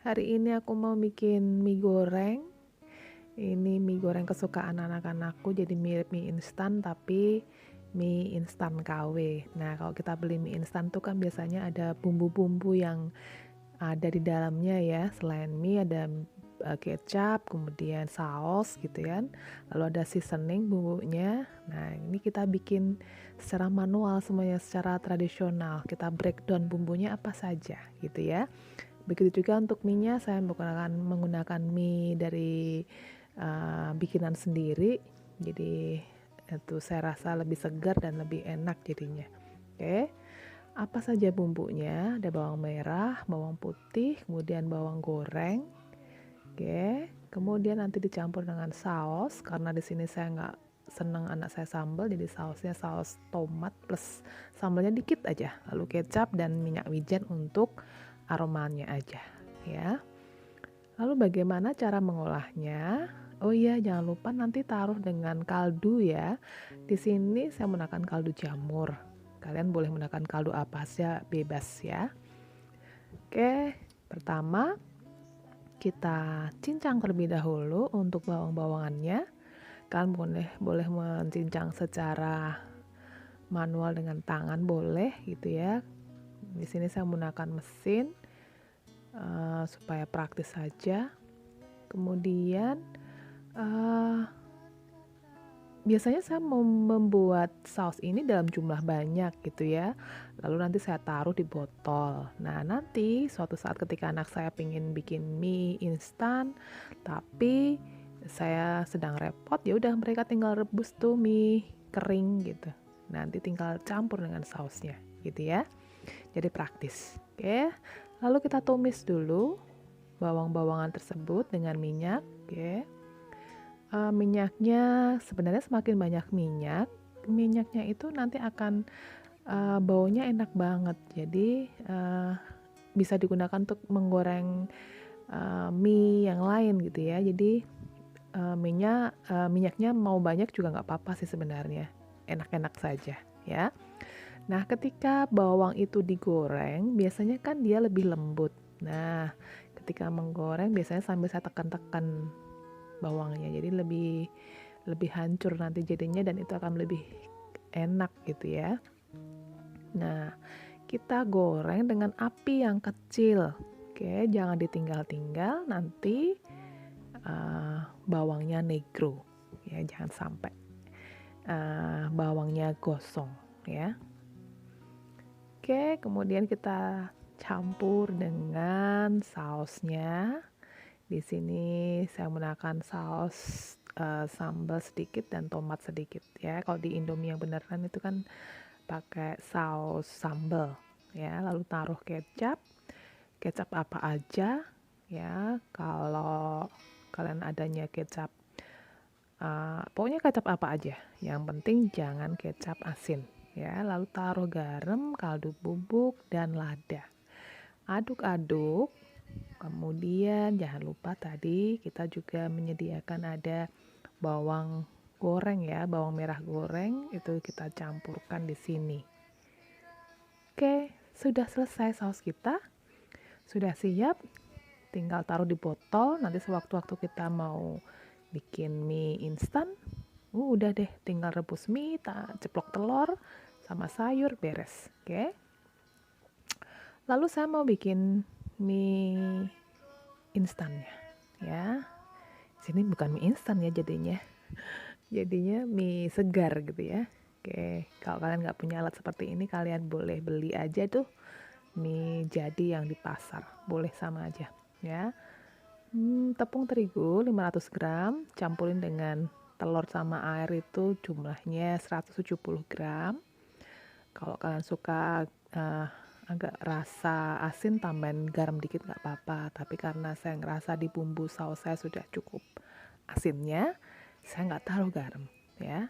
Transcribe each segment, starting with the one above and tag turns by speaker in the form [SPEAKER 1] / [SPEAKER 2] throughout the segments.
[SPEAKER 1] hari ini aku mau bikin mie goreng. Ini mie goreng kesukaan anak-anakku, jadi mirip mie instan tapi mie instan KW. Nah, kalau kita beli mie instan tuh kan biasanya ada bumbu-bumbu yang ada di dalamnya ya. Selain mie ada kecap, kemudian saus gitu kan. Lalu ada seasoning bumbunya. Nah, ini kita bikin secara manual semuanya secara tradisional. Kita breakdown bumbunya apa saja gitu ya. Begitu juga untuk mie-nya saya menggunakan mie dari bikinan sendiri. Jadi itu saya rasa lebih segar dan lebih enak jadinya. Oke. Apa saja bumbunya? Ada bawang merah, bawang putih, kemudian bawang goreng. Oke. Kemudian nanti dicampur dengan saus karena di sini saya nggak seneng anak saya sambal, jadi sausnya saus tomat plus sambalnya dikit aja. Lalu kecap dan minyak wijen untuk aromanya aja ya. Lalu bagaimana cara mengolahnya? Oh iya, jangan lupa nanti taruh dengan kaldu ya. Di sini saya menggunakan kaldu jamur. Kalian boleh menggunakan kaldu apa saja, bebas ya. Oke, pertama kita cincang terlebih dahulu untuk bawang-bawangannya. Kalian boleh mencincang secara manual dengan tangan boleh gitu ya. Di sini saya menggunakan mesin supaya praktis saja. Kemudian biasanya saya mau membuat saus ini dalam jumlah banyak gitu ya. Lalu nanti saya taruh di botol. Nah, nanti suatu saat ketika anak saya pengen bikin mie instan, tapi saya sedang repot, ya udah mereka tinggal rebus tuh mie kering gitu. Nanti tinggal campur dengan sausnya gitu ya. Jadi praktis. Oke. Lalu kita tumis dulu bawang-bawangan tersebut dengan minyak. Oke. Minyaknya sebenarnya semakin banyak minyaknya itu nanti akan baunya enak banget. Jadi bisa digunakan untuk menggoreng mie yang lain gitu ya. Jadi minyaknya mau banyak juga nggak apa-apa sih sebenarnya. Enak-enak saja ya. Nah, ketika bawang itu digoreng, biasanya kan dia lebih lembut. Nah, ketika menggoreng biasanya sambil saya tekan-tekan bawangnya, jadi lebih hancur nanti jadinya dan itu akan lebih enak gitu ya. Nah, kita goreng dengan api yang kecil. Oke, jangan ditinggal-tinggal nanti bawangnya negro ya, jangan sampai bawangnya gosong ya. Oke, kemudian kita campur dengan sausnya. Di sini saya menggunakan saus sambal sedikit dan tomat sedikit ya. Kalau di Indomie yang beneran itu kan pakai saus sambal ya. Lalu taruh kecap apa aja ya. Kalau kalian adanya kecap, pokoknya kecap apa aja. Yang penting jangan kecap asin ya. Lalu taruh garam, kaldu bubuk dan lada. Aduk-aduk. Kemudian jangan lupa tadi kita juga menyediakan ada bawang goreng ya, bawang merah goreng itu kita campurkan di sini. Oke, sudah selesai saus kita. Sudah siap. Tinggal taruh di botol. Nanti sewaktu-waktu kita mau bikin mie instan, udah deh tinggal rebus mie, ceplok telur sama sayur beres. Oke. Lalu saya mau bikin mie instannya ya. Sini bukan mie instan ya jadinya mie segar gitu ya. Oke, kalau kalian nggak punya alat seperti ini, kalian boleh beli aja tuh mie jadi yang di pasar, boleh sama aja ya. Tepung terigu 500 gram campurin dengan telur sama air itu jumlahnya 170 gram. Kalau kalian suka agak rasa asin, tambahin garam dikit nggak apa-apa. Tapi karena saya ngerasa di bumbu saus saya sudah cukup asinnya, saya nggak taruh garam ya.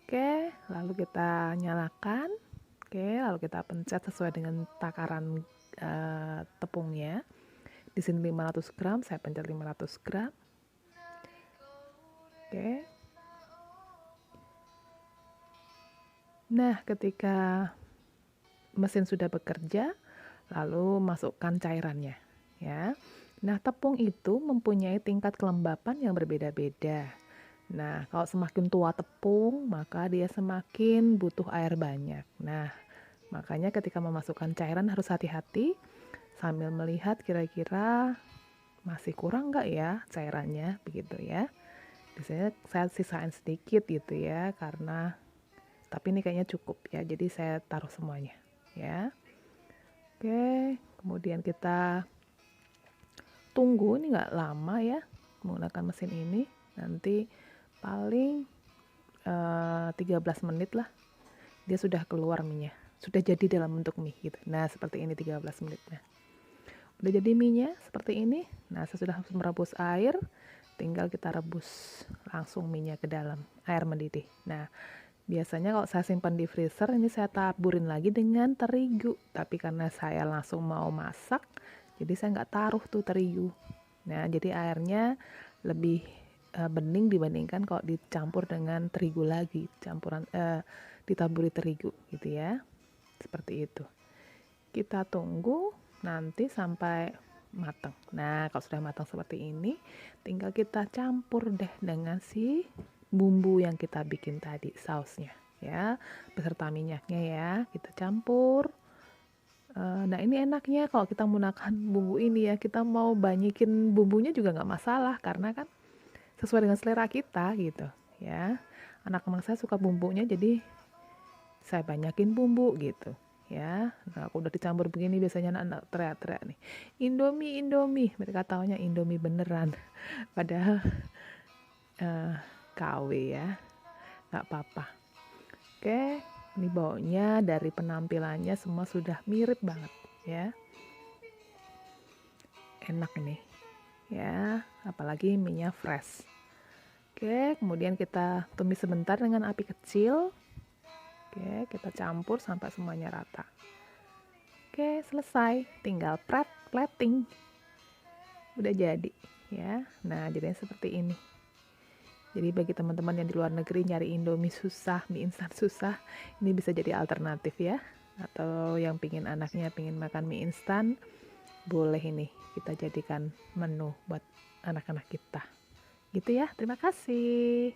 [SPEAKER 1] Oke, lalu kita nyalakan. Oke, lalu kita pencet sesuai dengan takaran tepungnya. Di sini 500 gram, saya pencet 500 gram. Oke. Nah, ketika mesin sudah bekerja, lalu masukkan cairannya ya. Nah, tepung itu mempunyai tingkat kelembapan yang berbeda-beda. Nah, kalau semakin tua tepung, maka dia semakin butuh air banyak. Nah, makanya ketika memasukkan cairan harus hati-hati sambil melihat kira-kira masih kurang nggak ya cairannya, begitu ya. Biasanya saya sisain sedikit gitu ya, karena tapi ini kayaknya cukup ya, jadi saya taruh semuanya ya. Oke, kemudian kita tunggu, ini nggak lama ya menggunakan mesin ini, nanti paling 13 menit lah dia sudah keluar minyak, sudah jadi dalam bentuk mie gitu. Nah seperti ini 13 menit. Nah udah jadi minyak seperti ini. Nah saya sudah merebus air, tinggal kita rebus langsung minyak ke dalam air mendidih. Nah biasanya kalau saya simpan di freezer, ini saya taburin lagi dengan terigu. Tapi karena saya langsung mau masak, jadi saya nggak taruh tuh terigu. Nah, jadi airnya lebih bening dibandingkan kalau dicampur dengan terigu lagi, ditaburi terigu gitu ya. Seperti itu. Kita tunggu nanti sampai matang. Nah, kalau sudah matang seperti ini, tinggal kita campur deh dengan si bumbu yang kita bikin tadi, sausnya ya, beserta minyaknya ya, kita campur. Nah ini enaknya kalau kita menggunakan bumbu ini ya, kita mau banyakin bumbunya juga nggak masalah, karena kan sesuai dengan selera kita gitu ya. Anak-anak saya suka bumbunya, jadi saya banyakin bumbu gitu ya. Nah aku udah dicampur begini, biasanya anak-anak teriak-teriak nih, Indomie, Indomie, mereka taunya Indomie beneran, padahal KW ya, nggak apa-apa. Oke, ini baunya dari penampilannya semua sudah mirip banget ya. Enak nih ya, apalagi minyak fresh. Oke, kemudian kita tumis sebentar dengan api kecil. Oke, kita campur sampai semuanya rata. Oke, selesai, tinggal plating. Udah jadi ya. Nah, jadinya seperti ini. Jadi bagi teman-teman yang di luar negeri nyari Indomie susah, mie instan susah, ini bisa jadi alternatif ya. Atau yang pingin anaknya pingin makan mie instan, boleh ini kita jadikan menu buat anak-anak kita. Gitu ya, terima kasih.